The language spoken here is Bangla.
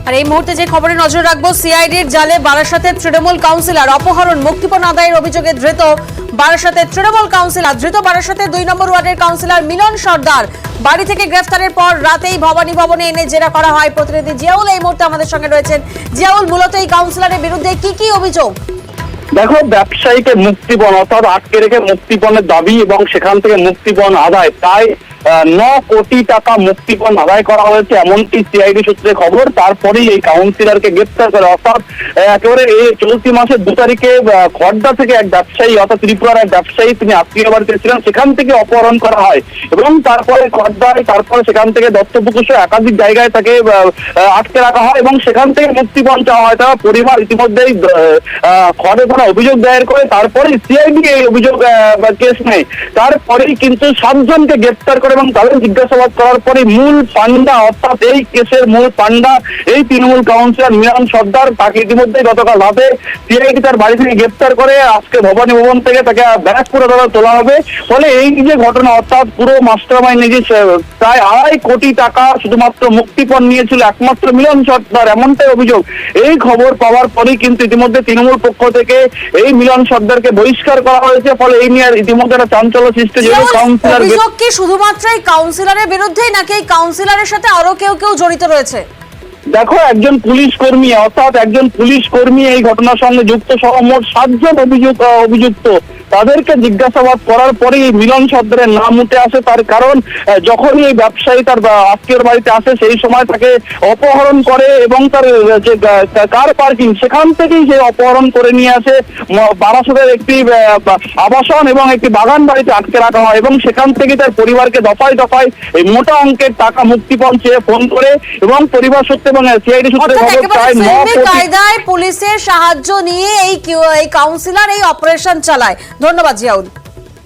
আর এই মুহূর্তে যে খবরে নজর রাখবো, সিআইডির জালে বারাসাতের তৃণমূল কাউন্সিলর অপহরণ, মুক্তিপণ আদায়ের অভিযোগে ধৃত বারাসাতের তৃণমূল কাউন্সিলর। ধৃত বারাসাতের 2 নম্বর ওয়ার্ডের কাউন্সিলর মিলন সর্দার। বাড়ি থেকে গ্রেফতারের পর রাতেই ভবানী ভবনে এনে জেরা করা হয়। প্রতিনিধি জিয়াউল এই মুহূর্তে আমাদের সঙ্গে রয়েছেন। জিয়াউল, মূলত এই কাউন্সিলরের বিরুদ্ধে কি কি অভিযোগ? দেখো, ব্যবসায়ীকে মুক্তিপণ অর্থাৎ আটকে রেখে মুক্তিপণের দাবি এবং সেখান থেকে মুক্তিপণ আদায়, প্রায় 9 কোটি টাকা মুক্তিপণ আদায় করা হয়েছে এমনকি সিআইডি সূত্রে খবর। তারপরেই এই কাউন্সিলরকে গ্রেপ্তার করে, অর্থাৎ একেবারে এই চলতি মাসের 2 তারিখে খড়দা থেকে এক ব্যবসায়ী অর্থাৎ ত্রিপুরার এক ব্যবসায়ী, তিনি আত্মীয় বাড়িতে ছিলেন, সেখান থেকে অপহরণ করা হয় এবং তারপরে খড়দায়, তারপরে সেখান থেকে দত্তপুকুর সহ একাধিক জায়গায় তাকে আটকে রাখা হয় এবং সেখান থেকে মুক্তিপণ চাওয়া হয়। তারা পরিবার ইতিমধ্যেই খড়ে কোনো অভিযোগ দায়ের করে তারপরে সিআইডি এই অভিযোগ কেস নেয়। তারপরেই কিন্তু 7 জনকে গ্রেপ্তার করে এবং তাদের জিজ্ঞাসাবাদ করার পরে মূল পান্ডা অর্থাৎ এই কেসের মূল পান্ডা এই তৃণমূল কাউন্সিলর মিলন সর্দার, তাকে ইতিমধ্যে গতকাল রাতে সিআইডি তার বাড়ি থেকে গ্রেপ্তার করে আজকে ভবানী ভবন থেকে তাকে ব্যারাকপুরে তোলা হবে। ফলে এই যে ঘটনা, অর্থাৎ পুরো মাস্টার মাইন্ড যে প্রায় 2.5 কোটি টাকা শুধুমাত্র মুক্তিপণ নিয়েছিল একমাত্র মিলন সর্দার, এমনটাই অভিযোগ। এই খবর পাওয়ার পরেই কিন্তু ইতিমধ্যে তৃণমূল পক্ষ থেকে এই মিলন সর্দারকে বহিষ্কার করা হয়েছে। ফলে এই নিয়ে ইতিমধ্যে একটা চাঞ্চল্য সৃষ্টি হয়েছে। কাউন্সিলর কি শুধুমাত্র এই কাউন্সিলরের বিরুদ্ধেই নাকি এই কাউন্সিলরের সাথে আরো কেউ জড়িত রয়েছে? দেখো, একজন পুলিশ কর্মী অর্থাৎ একজন পুলিশ কর্মী এই ঘটনার সঙ্গে যুক্ত সহ মোট 7 জন অভিযুক্ত। তাদেরকে জিজ্ঞাসাবাদ করার পরেই মিলন সর্দারের নাম উঠে আসে। তার কারণ যখনই এই ব্যবসায়ী তার আত্মীয়র বাড়িতে আসে সেই সময় তাকে অপহরণ করে এবং তার যে কার পার্কিং সেখান থেকেই সে অপহরণ করে নিয়ে আসে বারাসাতের একটি আবাসন এবং একটি বাগান বাড়িতে আটকে রাখা হয় এবং সেখান থেকে তার পরিবারকে দফায় দফায় এই মোটা অঙ্কের টাকা মুক্তিপণ চেয়ে ফোন করে এবং পরিবার সূত্রে এবং সিআইডি সূত্রে খবর প্রায় 9 কোটি কায়দায় পুলিশের সাহায্য নিয়ে এই কাউন্সিলর এই অপারেশন চালায়। ধন্যবাদ জিয়াউল।